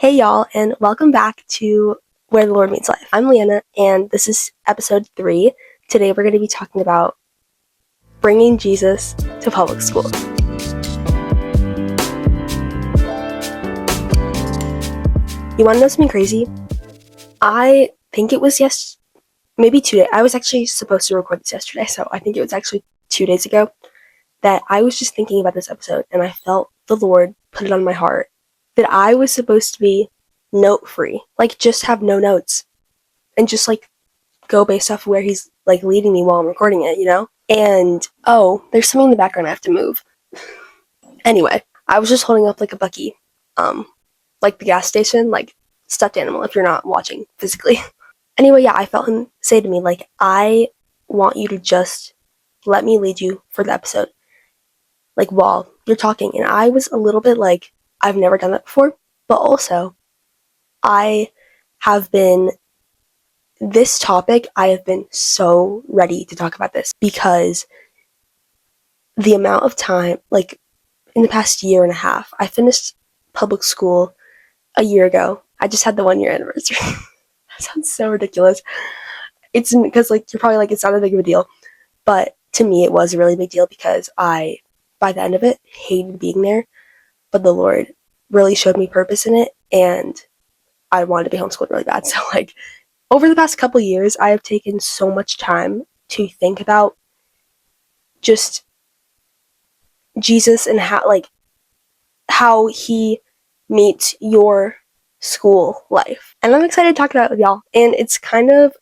Hey y'all, and welcome back to Where the Lord Meets Life. I'm Leanna, and this is episode 3. Today we're going to be talking about bringing Jesus to public school. You want to know something crazy? I think it was maybe 2 days. I was actually supposed to record this yesterday, so I think it was actually 2 days ago that I was just thinking about this episode, and I felt the Lord put it on my heart that I was supposed to be note-free, like just have no notes, and just like go based off of where he's like leading me while I'm recording it, And there's something in the background I have to move. Anyway, I was just holding up like a Bucky, like the gas station, like stuffed animal if you're not watching physically. Anyway, yeah, I felt him say to me, like, I want you to just let me lead you for the episode, like while you're talking. And I was a little bit like, I've never done that before, but also I have been so ready to talk about this because the amount of time, like in the past year and a half, I finished public school a year ago. I just had the 1 year anniversary. That sounds so ridiculous. It's because like you're probably like, it's not a big of a deal, but to me it was a really big deal because I, by the end of it, hated being there, but the Lord really showed me purpose in it, and I wanted to be homeschooled really bad. So like over the past couple years, I have taken so much time to think about just Jesus and how he meets your school life. And I'm excited to talk about it with y'all. And it's kind of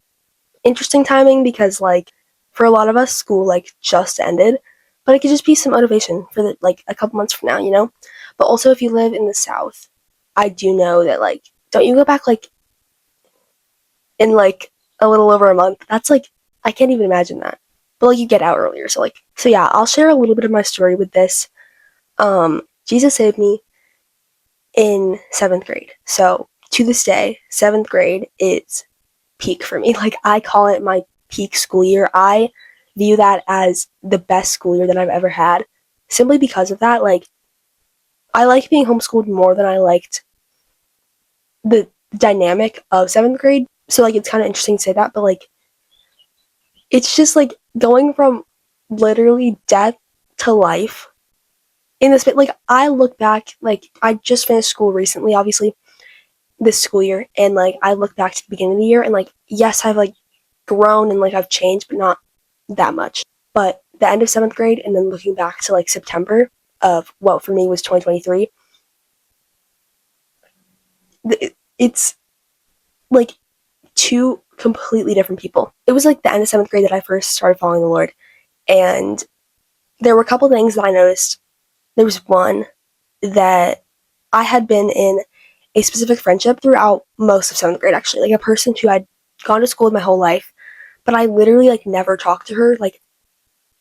interesting timing because like for a lot of us, school like just ended, but it could just be some motivation for like a couple months from now. But also if you live in the South, I do know that like, don't you go back like in like a little over a month? That's like, I can't even imagine that. But like you get out earlier. So yeah, I'll share a little bit of my story with this. Jesus saved me in 7th grade. So to this day, 7th grade is peak for me. Like I call it my peak school year. I view that as the best school year that I've ever had. Simply because of that, like I like being homeschooled more than I liked the dynamic of 7th grade. So like it's kind of interesting to say that, but like it's just like going from literally death to life in this bit. Like I look back, like I just finished school recently, obviously this school year, and like I look back to the beginning of the year and like yes, I've like grown and like I've changed, but not that much. But the end of 7th grade and then looking back to like September of what for me was 2023, it's like two completely different people. It was like the end of 7th grade that I first started following the Lord, and there were a couple things that I noticed. There was one that I had been in a specific friendship throughout most of 7th grade, actually. Like a person who I'd gone to school with my whole life, but I literally like never talked to her like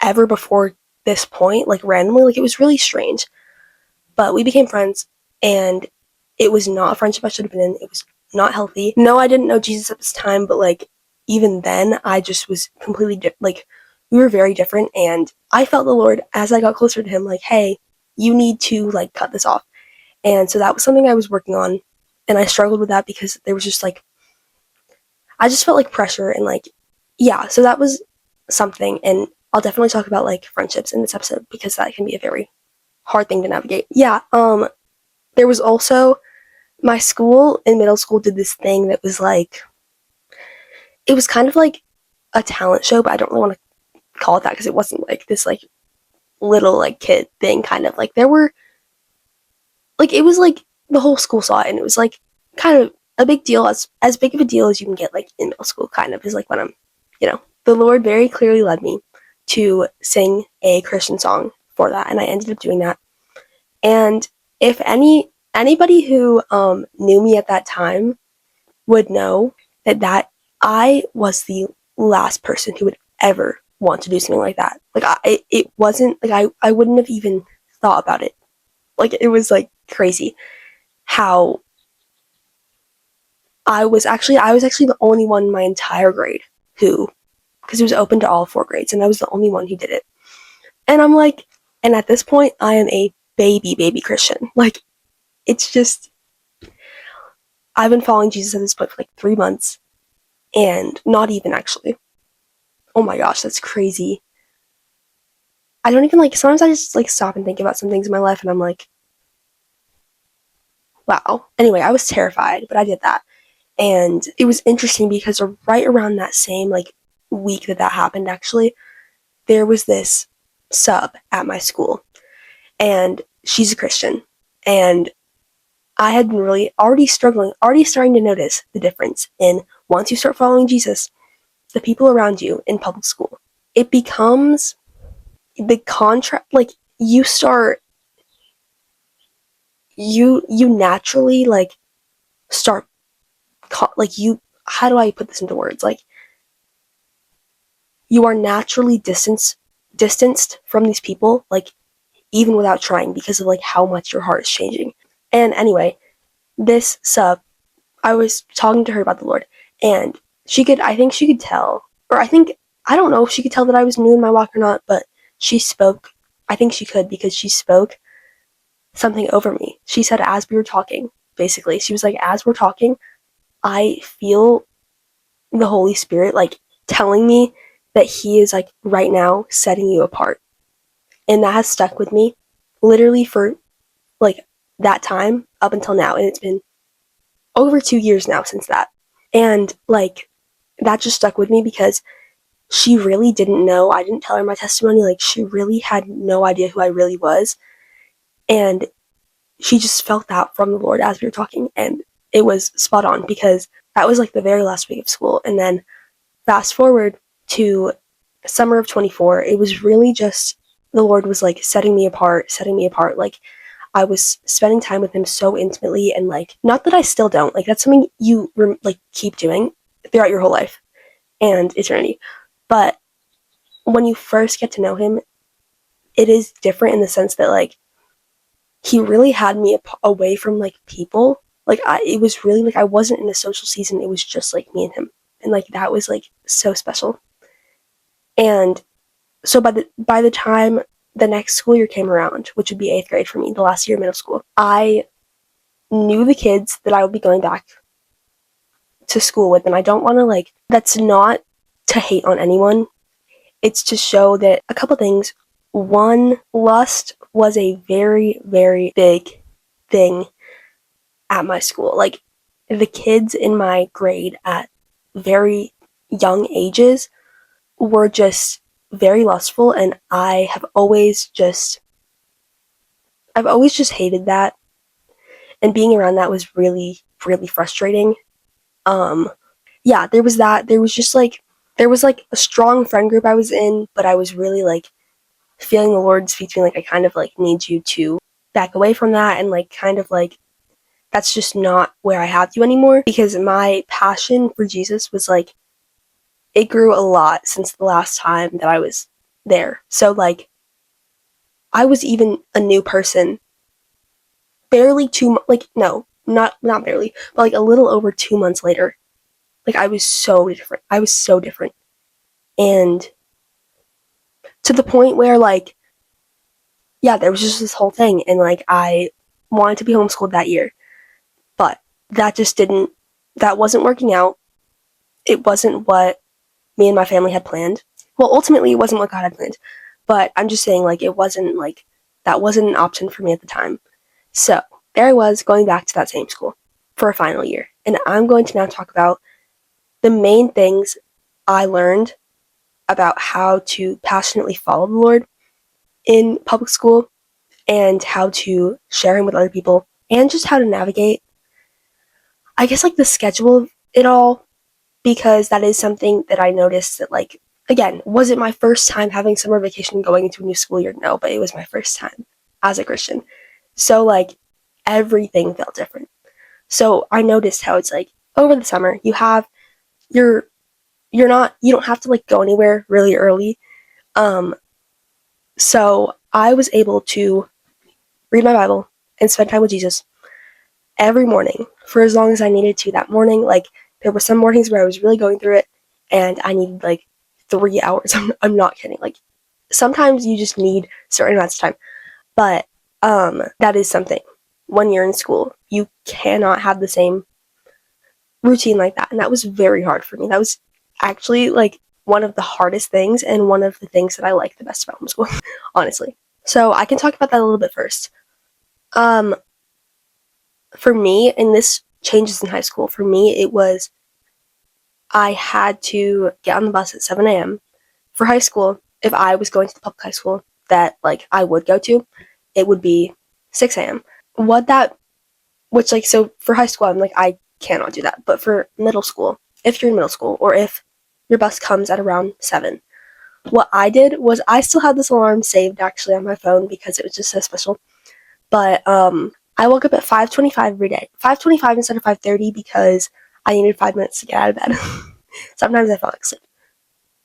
ever before this point, like randomly. Like it was really strange. But we became friends, and it was not a friendship I should have been in. It was not healthy. No, I didn't know Jesus at this time, but like even then, I just was completely like we were very different, and I felt the Lord as I got closer to him, like, hey, you need to like cut this off. And so that was something I was working on, and I struggled with that because there was just like I just felt like pressure and like yeah, so that was something. And I'll definitely talk about like friendships in this episode because that can be a very hard thing to navigate. Yeah, there was also my school in middle school did this thing that was like it was kind of like a talent show, but I don't really want to call it that because it wasn't like this like little like kid thing. Kind of like there were like it was like the whole school saw it, and it was like kind of a big deal, as big of a deal as you can get like in middle school. Kind of is like when I'm the Lord very clearly led me to sing a Christian song for that, and I ended up doing that. And if anybody who knew me at that time would know that I was the last person who would ever want to do something like that. Like it wasn't like I wouldn't have even thought about it. Like it was like crazy how I was actually the only one in my entire grade who, because it was open to all 4 grades, and I was the only one who did it. And I'm like, and at this point, I am a baby Christian. Like, it's just, I've been following Jesus at this point for like 3 months, and not even actually. Oh my gosh, that's crazy. I don't even like, sometimes I just like stop and think about some things in my life and I'm like, wow. Anyway, I was terrified, but I did that. And it was interesting because right around that same like week that happened, actually, there was this sub at my school, and she's a Christian. And I had been really already starting to notice the difference in once you start following Jesus, the people around you in public school. It becomes the contract, like you start, you naturally like start, like you, how do I put this into words? Like you are naturally distanced from these people, like even without trying, because of like how much your heart is changing. And anyway, this sub, I was talking to her about the Lord, and I think she could tell, or I don't know if she could tell that I was new in my walk or not, but she spoke, I think she could, because she spoke something over me. She said, as we were talking, basically, she was like, as we're talking, I feel the Holy Spirit like telling me that He is like right now setting you apart. And that has stuck with me literally for like that time up until now. And it's been over 2 years now since that. And like that just stuck with me because she really didn't know. I didn't tell her my testimony. Like she really had no idea who I really was. And she just felt that from the Lord as we were talking. And it was spot on because that was like the very last week of school. And then fast forward to summer of 24, it was really just the Lord was like setting me apart. Like I was spending time with Him so intimately, and like, not that I still don't, like that's something you like keep doing throughout your whole life and eternity. But when you first get to know Him, it is different in the sense that like He really had me away from like people. Like it was really like I wasn't in a social season. It was just like me and Him, and like that was like so special. And so by the time the next school year came around, which would be 8th grade for me, the last year of middle school, I knew the kids that I would be going back to school with. And I don't want to like, that's not to hate on anyone. It's to show that a couple things. One, lust was a very, very big thing at my school. Like the kids in my grade at very young ages were just very lustful, and I've always just hated that, and being around that was really, really frustrating. Yeah, there was that. There was like a strong friend group I was in, but I was really like feeling the Lord speak to me like, I kind of like need you to back away from that, and like kind of like that's just not where I have you anymore, because my passion for Jesus was like, it grew a lot since the last time that I was there. So like I was even a new person barely like no, not barely, but like a little over 2 months later. Like I was so different. And to the point where like, yeah, there was just this whole thing, and like I wanted to be homeschooled that year, but that wasn't working out. It wasn't what me and my family had planned. Well, ultimately it wasn't what God had planned, but I'm just saying like it wasn't like, that wasn't an option for me at the time. So there I was going back to that same school for a final year, and I'm going to now talk about the main things I learned about how to passionately follow the Lord in public school, and how to share Him with other people, and just how to navigate, I guess, like the schedule of it all, because that is something that I noticed that, like, again, was it my first time having summer vacation going into a new school year? No, but it was my first time as a Christian. So, like, everything felt different. So I noticed how it's like, over the summer, you have your, you don't have to, like, go anywhere really early. So I was able to read my Bible and spend time with Jesus every morning for as long as I needed to that morning. Like, there were some mornings where I was really going through it and I needed like 3 hours. I'm not kidding. Like, sometimes you just need certain amounts of time. But that is something. When you're in school, you cannot have the same routine like that, and that was very hard for me. That was actually like one of the hardest things and one of the things that I like the best about homeschooling, honestly. So I can talk about that a little bit first. For me, and this changes in high school, for me it was I had to get on the bus at 7 a.m. For high school. If I was going to the public high school that like I would go to, it would be 6 a.m. So for high school, I'm like, I cannot do that. But for middle school, if you're in middle school, or if your bus comes at around 7, what I did was I still had this alarm saved actually on my phone because it was just so special. But I woke up at 5:25 every day. 5:25 instead of 5:30 because I needed 5 minutes to get out of bed. Sometimes I fell asleep,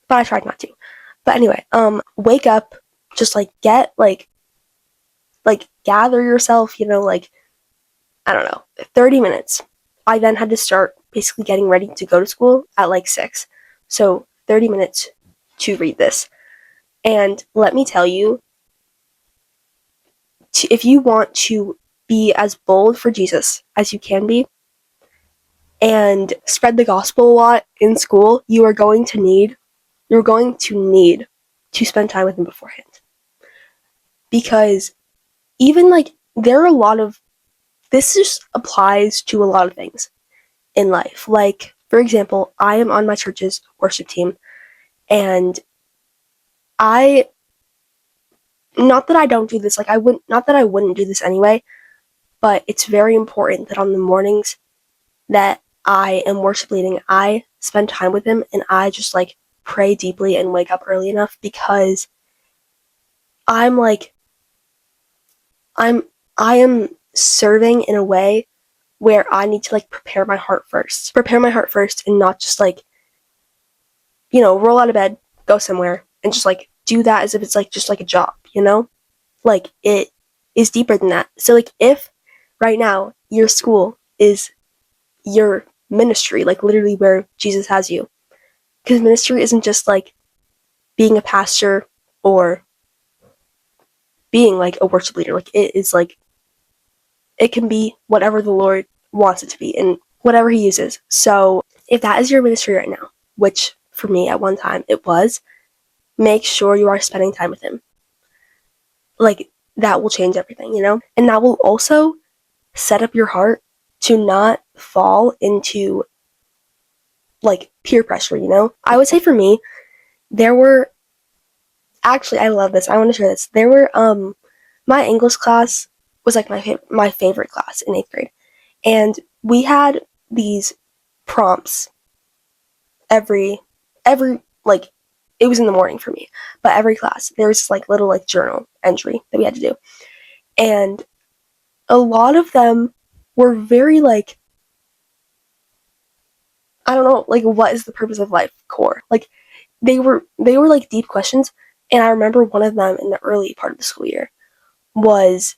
but I tried not to. But anyway, wake up, just like get like gather yourself, like I don't know, 30 minutes. I then had to start basically getting ready to go to school at like 6. So 30 minutes to read this. And let me tell you, if you want to be as bold for Jesus as you can be and spread the gospel a lot in school, you're going to need to spend time with him beforehand. Because even like there are a lot of, this just applies to a lot of things in life. Like, for example, I am on my church's worship team, and not that I don't do this, not that I wouldn't do this anyway, but it's very important that on the mornings that I am worship leading, I spend time with him and I just like pray deeply and wake up early enough, because I am serving in a way where I need to like prepare my heart first and not just like, roll out of bed, go somewhere and just like do that as if it's like just like a job, like it is deeper than that. So like if right now your school is your ministry, like literally where Jesus has you, because ministry isn't just like being a pastor or being like a worship leader. Like it is like, it can be whatever the Lord wants it to be and whatever he uses. So if that is your ministry right now, which for me at one time it was, make sure you are spending time with him. Like that will change everything, and that will also set up your heart to not fall into like peer pressure, I would say for me, there were, actually I love this, I want to share this. There were my English class was like my favorite class in 8th grade, and we had these prompts every like, it was in the morning for me, but every class there was this like little like journal entry that we had to do, and a lot of them were very like, I don't know, like what is the purpose of life core, like they were like deep questions. And I remember one of them in the early part of the school year was,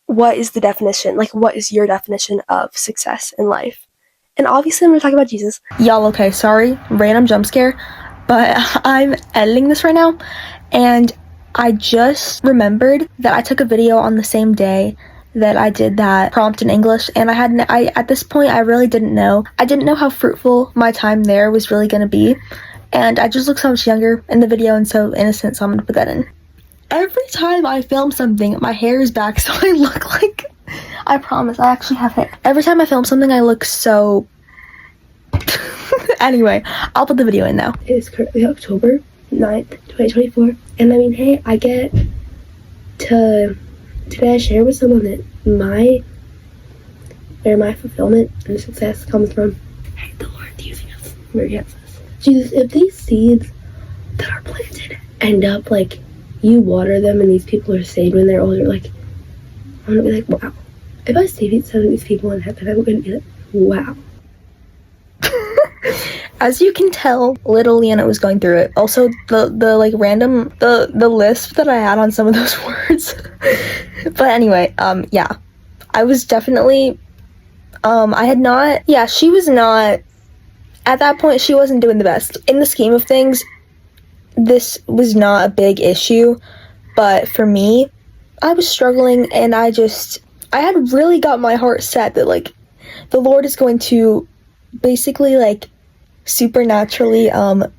what is the definition, like what is your definition of success in life? And obviously I'm going to talk about Jesus. Y'all, okay, sorry, random jump scare, but I'm editing this right now, and I just remembered that I took a video on the same day that I did that prompt in English, and at this point I really didn't know how fruitful my time there was really going to be, and I just look so much younger in the video and so innocent, so I'm going to put that in. Every time I film something, my hair is back, so I look like, I promise, I actually have hair. Every time I film something, I look so... Anyway, I'll put the video in now. It is currently October 9th, 2024, and I mean, hey, I get to today share with someone that where my fulfillment and success comes from. Hey, the Lord's using us where he has us. Jesus, if these seeds that are planted end up like, you water them and these people are saved when they're older, like, I'm gonna be like, wow. If I see some of these people in heaven, I'm gonna be like, wow. As you can tell, little Leanna was going through it. Also, the like random, the lisp that I had on some of those words. But anyway, yeah. I was definitely, she was not, at that point, she wasn't doing the best. In the scheme of things, this was not a big issue, but for me, I was struggling, and I had really got my heart set that like, the Lord is going to basically like supernaturally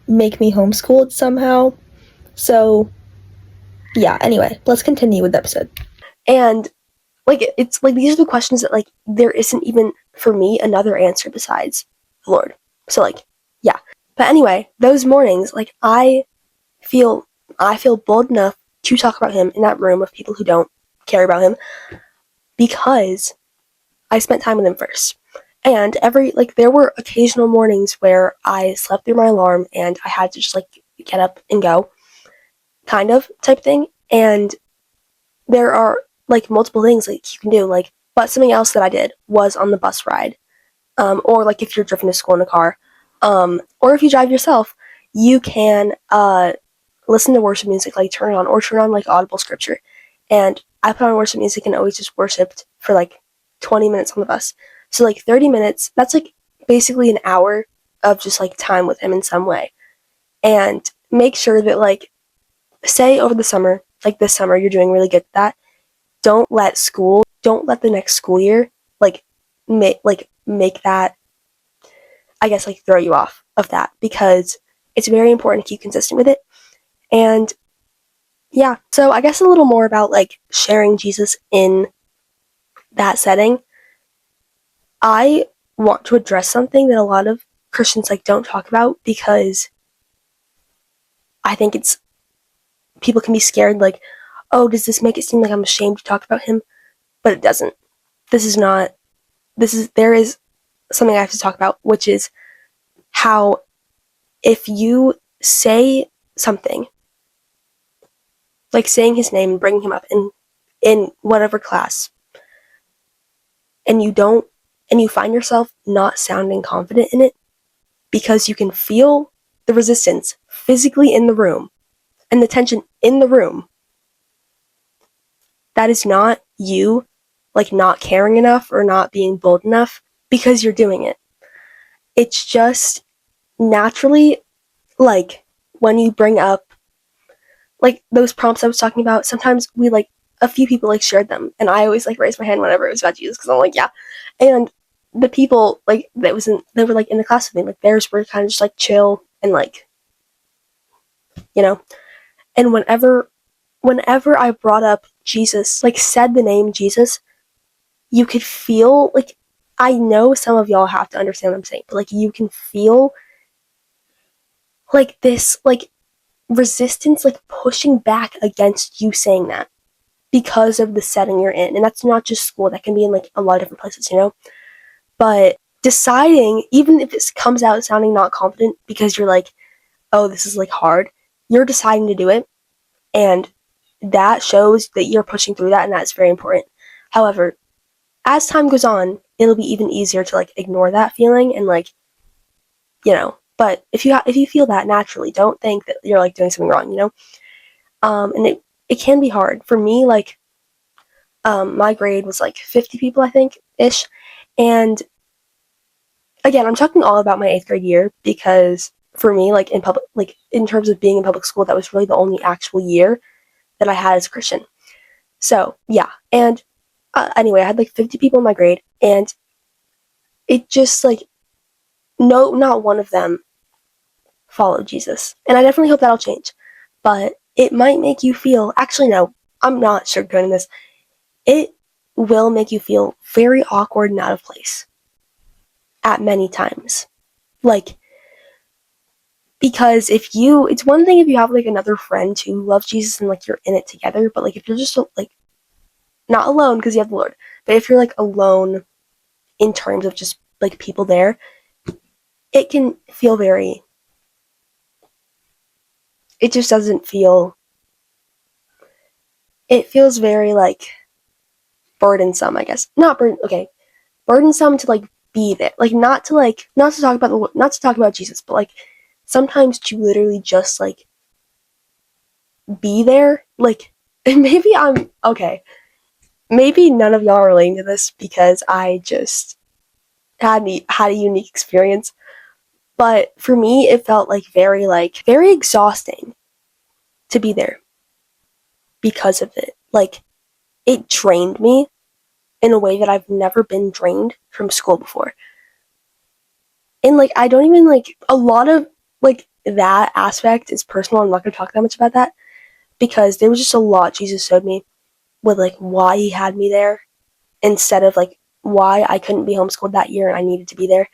make me homeschooled somehow. So yeah, anyway, let's continue with the episode. And like it's like these are the questions that like there isn't even for me another answer besides the Lord. So like yeah. But anyway, those mornings, like I feel bold enough to talk about him in that room of people who don't care about him because I spent time with him first. And there were occasional mornings where I slept through my alarm and I had to just like get up and go, kind of type thing. And there are like multiple things like you can do, like, but something else that I did was on the bus ride, or like if you're driving to school in a car, or if you drive yourself, you can listen to worship music, like turn on like audible scripture. And I put on worship music and always just worshipped for like 20 minutes on the bus. So like 30 minutes, that's like basically an hour of just like time with him in some way. And make sure that like, say over the summer, like this summer, you're doing really good at that. Don't let the next school year like make that, I guess, like throw you off of that, because it's very important to keep consistent with it. And yeah, so I guess a little more about like sharing Jesus in that setting. I want to address something that a lot of Christians like don't talk about, because I think it's people can be scared like, oh, does this make it seem like I'm ashamed to talk about him? But it doesn't. There is something I have to talk about, which is how if you say something, like saying his name and bringing him up in whatever class, and you find yourself not sounding confident in it because you can feel the resistance physically in the room and the tension in the room, that is not you like not caring enough or not being bold enough because you're doing it. It's just naturally, like when you bring up like those prompts I was talking about, sometimes we like a few people like shared them, and I always like raised my hand whenever it was about Jesus because I'm like, yeah. And the people like that were like in the class with me, like theirs were kind of just like chill and like, you know. And whenever I brought up Jesus, like said the name Jesus, you could feel like, I know some of y'all have to understand what I'm saying, but like you can feel like this like resistance like pushing back against you saying that because of the setting you're in. And that's not just school, that can be in like a lot of different places, you know. But deciding, even if it comes out sounding not confident because you're like, oh, this is like hard, you're deciding to do it, and that shows that you're pushing through that, and that's very important. However, as time goes on, it'll be even easier to like ignore that feeling and like, you know. But if you feel that naturally, don't think that you're like doing something wrong, you know. And it can be hard for me. Like, my grade was like 50 people, I think, ish, and again, I'm talking all about my 8th grade year because for me, like in terms of being in public school, that was really the only actual year that I had as a Christian. So yeah, and anyway, I had like 50 people in my grade, and it just like, no, not one of them followed Jesus. And I definitely hope that'll change. But it might make you feel, actually no, I'm not sugarcoating this. It will make you feel very awkward and out of place at many times. Like, because it's one thing if you have like another friend who loves Jesus and like you're in it together, but like if you're just like not alone because you have the Lord, but if you're like alone in terms of just like people there, it can feel very, it just doesn't feel, it feels very like burdensome, I guess. Not okay, burdensome to like be there, like not to talk about Jesus, but like sometimes to literally just like be there, like. And maybe I'm okay. Maybe none of y'all are relating to this because I just had a unique experience. But for me, it felt like very exhausting to be there because of it. Like, it drained me. in a way that I've never been drained from school before. And like I don't even like a lot of like that aspect is personal. I'm not gonna talk that much about that because there was just a lot Jesus showed me with like why he had me there instead of like why I couldn't be homeschooled that year and I needed to be there.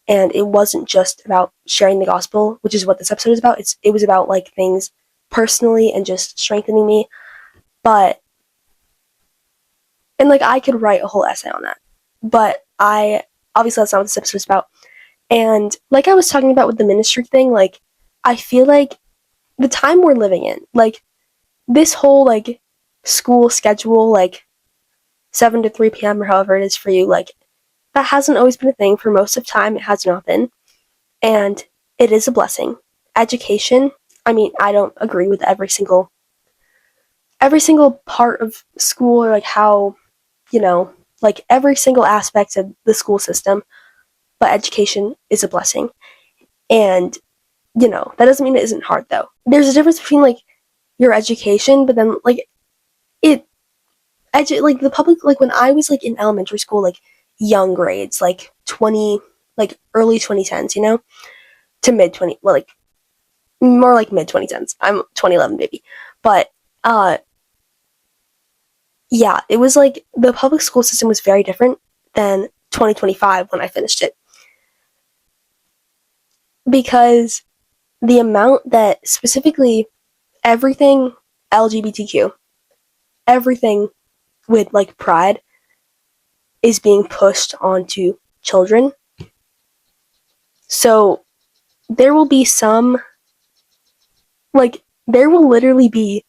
And it wasn't just about sharing the gospel, which is what this episode is about. It was about like things personally and just strengthening me. But and like I could write a whole essay on that. But I obviously that's not what this episode is about. And like I was talking about with the ministry thing, like I feel like the time we're living in, like this whole like school schedule, like 7 to 3 p.m. or however it is for you, like that hasn't always been a thing. For most of time, it has not been. And it is a blessing. Education, I mean, I don't agree with every single part of school or like how, like every single aspect of the school system, but education is a blessing. And, that doesn't mean it isn't hard though. There's a difference between like your education, but then like like the public, like when I was like in elementary school, like young grades, like 20, like early 2010s, to mid 20, well, like more like mid 2010s. I'm 2011 baby. But yeah, it was like the public school system was very different than 2025 when I finished it. Because the amount that specifically everything LGBTQ, everything with like pride is being pushed onto children. So there will be some, like, there will literally be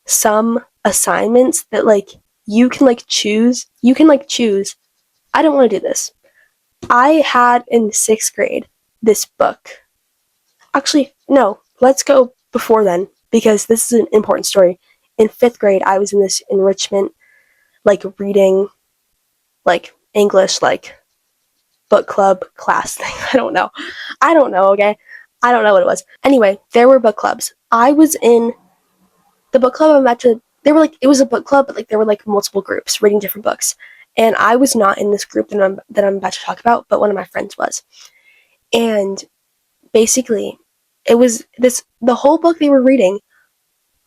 some assignments that like you can like choose. I don't want to do this. I had in 6th grade this book. Actually, no, let's go before then because this is an important story. In 5th grade, I was in this enrichment, like reading, like English, like book club class thing. I don't know, okay? I don't know what it was. Anyway, there were book clubs. I was in the book club I'm about to, they were like, it was a book club, but like there were like multiple groups reading different books. And I was not in this group that I'm about to talk about, but one of my friends was. And basically, it was the whole book they were reading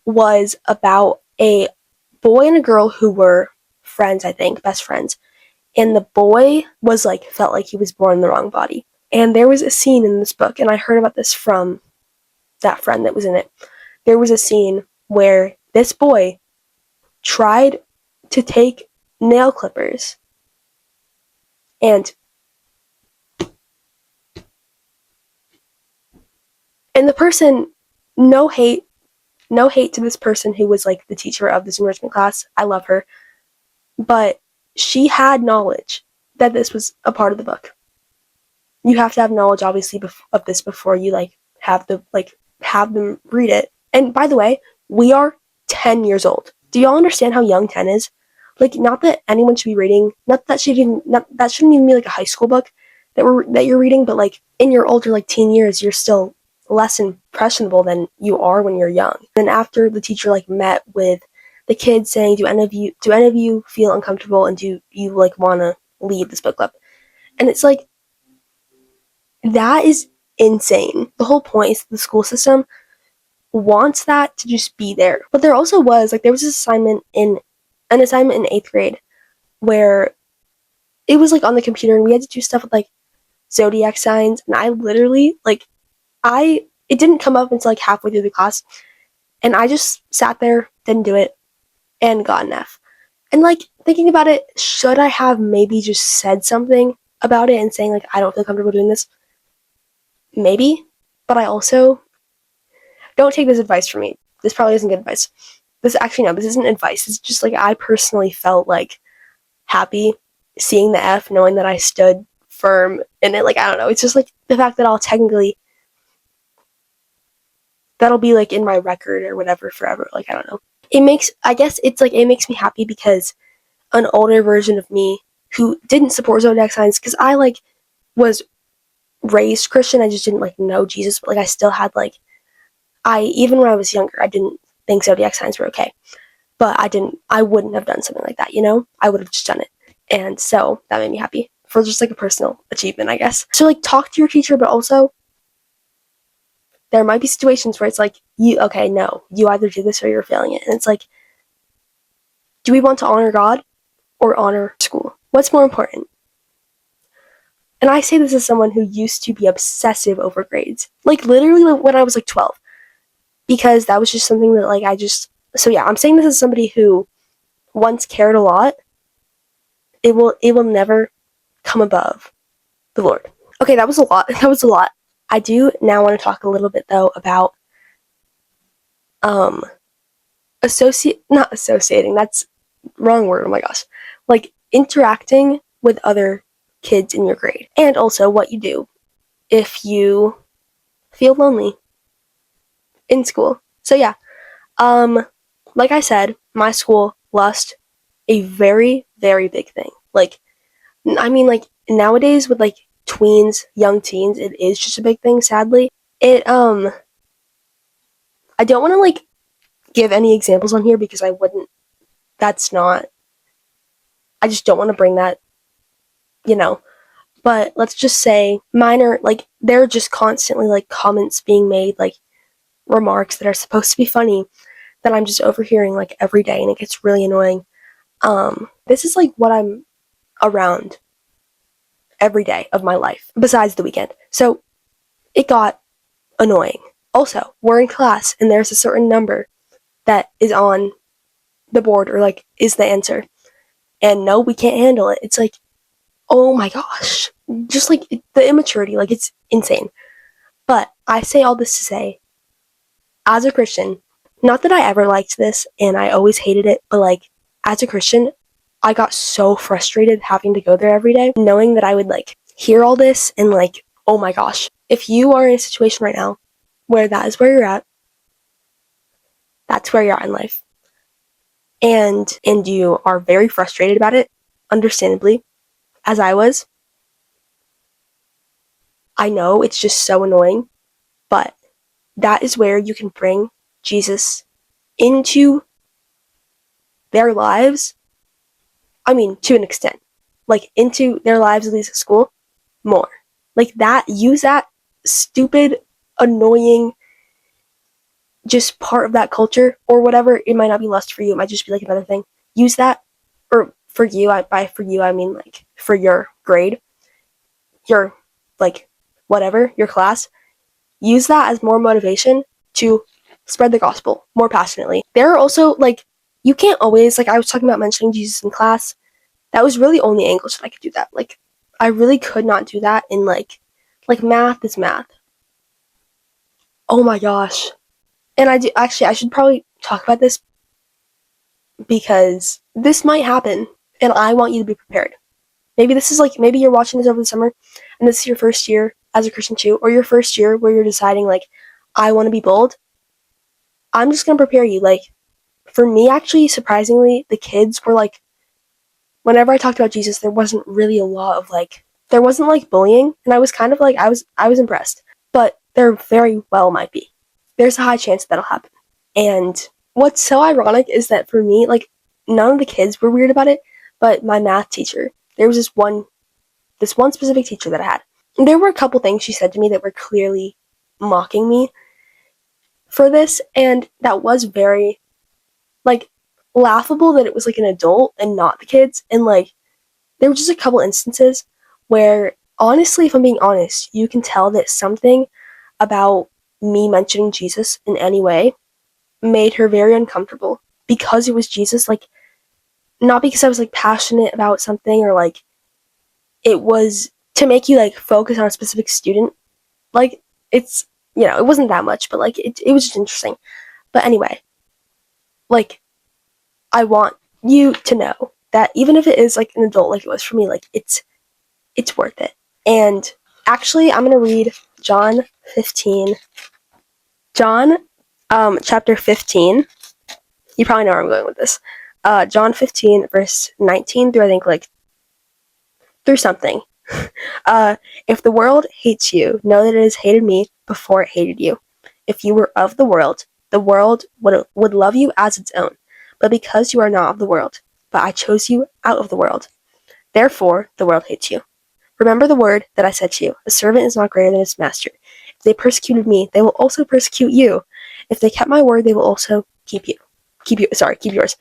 was about a boy and a girl who were friends, I think, best friends. And the boy was like, felt like he was born in the wrong body. And there was a scene in this book, and I heard about this from that friend that was in it. There was a scene where this boy tried to take nail clippers and the person, no hate to this person who was like the teacher of this enrichment class. I love her. But she had knowledge that this was a part of the book. You have to have knowledge obviously of this before you like have them read it. And by the way, we are 10 years old. Do y'all understand how young 10 is? Like, not that anyone should be reading, that shouldn't even be like a high school book that you're reading, but like in your older like teen years, you're still less impressionable than you are when you're young. And after the teacher like met with the kids saying, do any of you feel uncomfortable and do you like want to leave this book club? And it's like, that is insane. The whole point is the school system wants that to just be there. But there also was like there was an assignment in 8th grade where it was like on the computer and we had to do stuff with like zodiac signs, and I literally like it didn't come up until like halfway through the class, and I just sat there, didn't do it, and got an F. And like thinking about it, should I have maybe just said something about it and saying like I don't feel comfortable doing this? Maybe, but I also don't take this advice from me. This probably isn't good advice. This isn't advice. It's just like I personally felt like happy seeing the F, knowing that I stood firm in it. Like, I don't know. It's just like the fact that that'll be like in my record or whatever forever. Like, I don't know. It makes me happy because an older version of me who didn't support zodiac signs, because I like was raised Christian, I just didn't like know Jesus, but like I still had like, even when I was younger, I didn't think zodiac signs were okay. but I wouldn't have done something like that, you know? I would have just done it. And so that made me happy for just like a personal achievement, I guess. So like talk to your teacher, but also there might be situations where it's like, you either do this or you're failing it. And it's like, do we want to honor God or honor school? What's more important? And I say this as someone who used to be obsessive over grades. Like literally when I was like 12. Because that was just something that like so yeah, I'm saying this as somebody who once cared a lot. It will never come above the Lord. Okay, that was a lot. That was a lot. I do now want to talk a little bit though about not associating, that's wrong word, oh my gosh. Like interacting with other kids in your grade. And also what you do if you feel lonely in school. So yeah, like I said, my school lost a very, very big thing. Like, I mean, like nowadays with like tweens, young teens, it is just a big thing. Sadly, I don't want to like give any examples on here because I wouldn't. That's not. I just don't want to bring that, you know. But let's just say minor, like they're just constantly like comments being made, like remarks that are supposed to be funny that I'm just overhearing like every day, and it gets really annoying. This is like what I'm around every day of my life, besides the weekend. So it got annoying. Also, we're in class and there's a certain number that is on the board or like is the answer. And no, we can't handle it. It's like, oh my gosh. Just like the immaturity, like it's insane. But I say all this to say, as a Christian, not that I ever liked this and I always hated it, but like as a Christian, I got so frustrated having to go there every day, knowing that I would like hear all this and like, oh my gosh. If you are in a situation right now where that is where you're at, that's where you're at in life. And you are very frustrated about it, understandably, as I was. I know it's just so annoying, but that is where you can bring Jesus into their lives. I mean, to an extent. Like, into their lives, at least at school, more. Like, that, use that stupid, annoying, just part of that culture, or whatever. It might not be lust for you, it might just be like another thing. Use that, or for you, by for you, I mean, like, for your grade, your, like, whatever, your class. Use that as more motivation to spread the gospel more passionately. There are also, like, you can't always, like, I was talking about mentioning Jesus in class. That was really only English that I could do that. Like, I really could not do that in, like math is math. Oh my gosh. And I should probably talk about this because this might happen and I want you to be prepared. Maybe this is like, maybe you're watching this over the summer and this is your first year as a Christian too, or your first year where you're deciding like, I want to be bold. I'm just going to prepare you. Like, for me, actually, surprisingly, the kids were like, whenever I talked about Jesus, there wasn't really a lot of like, there wasn't like bullying, and I was kind of like, I was impressed, but there very well might be. There's a high chance that'll happen. And what's so ironic is that for me, like, none of the kids were weird about it, but my math teacher, there was this one specific teacher that I had. And there were a couple things she said to me that were clearly mocking me for this, and that was very, like, laughable that it was like an adult and not the kids. And like, there were just a couple instances where, honestly, if I'm being honest, you can tell that something about me mentioning Jesus in any way made her very uncomfortable because it was Jesus. Like, not because I was like passionate about something or like it was to make you like focus on a specific student. Like, it's, it wasn't that much, but like it was just interesting. But anyway, like, I want you to know that even if it is like an adult like it was for me, like it's worth it. And actually, I'm gonna read John 15. John chapter 15. You probably know where I'm going with this. John 15 verse 19 through I think like through something. If the world hates you, know that it has hated me before it hated you. If you were of the world would love you as its own. but because you are not of the world, but I chose you out of the world. Therefore, the world hates you. Remember the word that I said to you, a servant is not greater than his master. If they persecuted me, they will also persecute you. If they kept my word, they will also keep yours.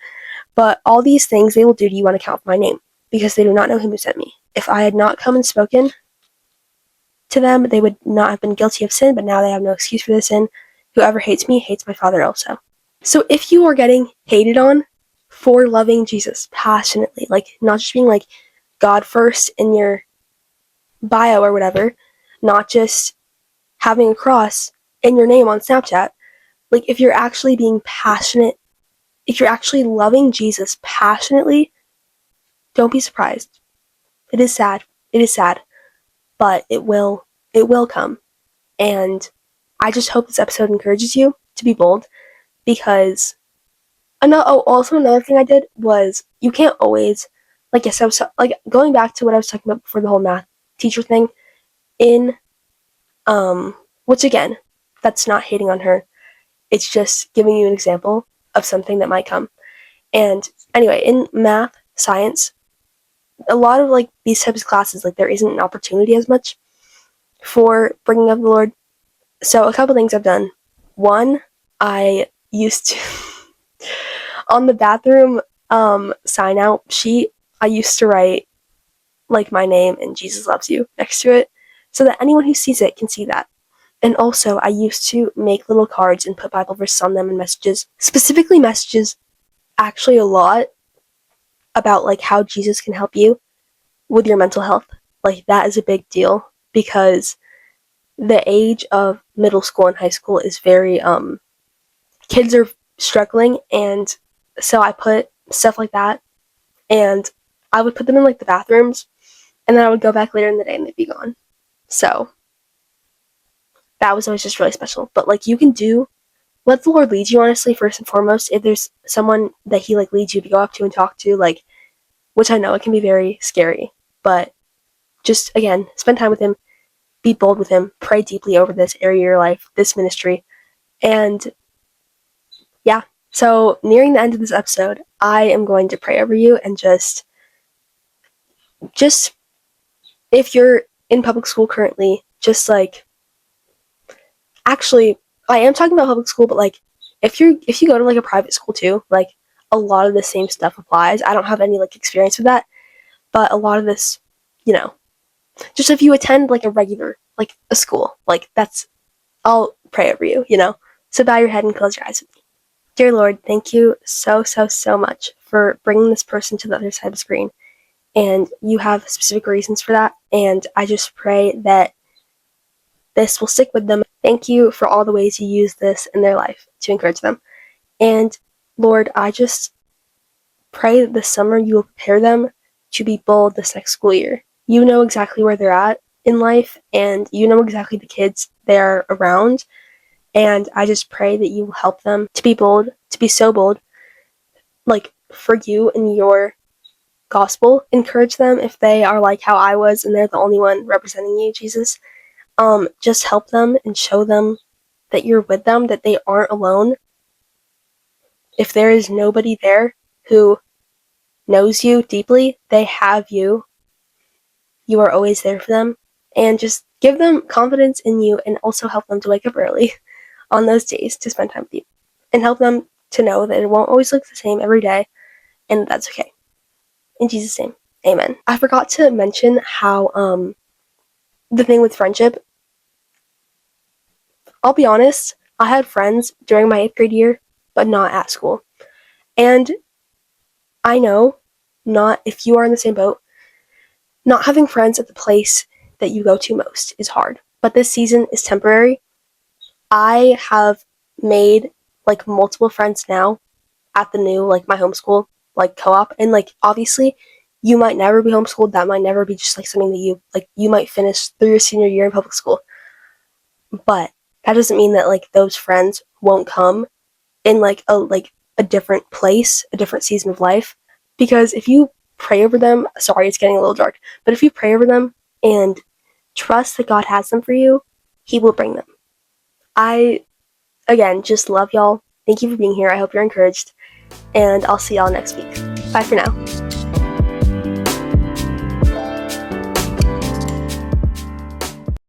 But all these things they will do to you on account of my name, because they do not know him who sent me. If I had not come and spoken to them, they would not have been guilty of sin, but now they have no excuse for this sin. Whoever hates me hates my Father also. So if you are getting hated on for loving Jesus passionately, like not just being like God first in your bio or whatever, not just having a cross in your name on Snapchat, like if you're actually being passionate, if you're actually loving Jesus passionately, don't be surprised. It is sad. It is sad, but it will come. And I just hope this episode encourages you to be bold, because also another thing I did was you can't always, like, yes, I was like going back to what I was talking about before, the whole math teacher thing in which again, that's not hating on her. It's just giving you an example of something that might come. And anyway, in math, science, a lot of like these types of classes, like there isn't an opportunity as much for bringing up the Lord. So a couple things I've done. One, I used to on the bathroom sign out sheet, I used to write like my name and Jesus loves you next to it, so that anyone who sees it can see that. And also, I used to make little cards and put Bible verses on them and messages, specifically messages, actually a lot, about like how Jesus can help you with your mental health. Like that is a big deal, because the age of middle school and high school is very kids are struggling, and so I put stuff like that, and I would put them in like the bathrooms, and then I would go back later in the day and they'd be gone. So that was always just really special. But like you can let the Lord lead you, honestly, first and foremost. If there's someone that he like leads you to go up to and talk to, like, which I know it can be very scary, but just again, spend time with him, be bold with him, pray deeply over this area of your life, this ministry. And yeah, so nearing the end of this episode, I am going to pray over you, and just if you're in public school currently, just like, actually, I am talking about public school, but like if you go to like a private school too, like a lot of the same stuff applies. I don't have any like experience with that, but a lot of this, you know, just if you attend like a regular, like a school, like that's, I'll pray over you, you know? So bow your head and close your eyes with me. Dear Lord, thank you so, so, so much for bringing this person to the other side of the screen. And you have specific reasons for that. And I just pray that this will stick with them. Thank you for all the ways you use this in their life to encourage them. And Lord, I just pray that this summer you will prepare them to be bold this next school year. You know exactly where they're at in life, and you know exactly the kids they're around. And I just pray that you will help them to be bold, to be so bold, like for you and your gospel. Encourage them if they are like how I was and they're the only one representing you, Jesus. Just help them and show them that you're with them, that they aren't alone. If there is nobody there who knows you deeply, they have you. You are always there for them. And just give them confidence in you, and also help them to wake up early on those days to spend time with you. And help them to know that it won't always look the same every day, and that's okay. In Jesus' name, amen. I forgot to mention how, the thing with friendship, I'll be honest, I had friends during my 8th grade year, but not at school. And I know, not if you are in the same boat, not having friends at the place that you go to most is hard. But this season is temporary. I have made like multiple friends now at the new, like my homeschool, like co-op. And like obviously you might never be homeschooled. That might never be just like something that you might finish through your senior year in public school. But that doesn't mean that like those friends won't come in like a different place, a different season of life. Because if you pray over them, sorry, it's getting a little dark, but if you pray over them and trust that God has them for you, he will bring them. I, again, just love y'all. Thank you for being here. I hope you're encouraged. And I'll see y'all next week. Bye for now.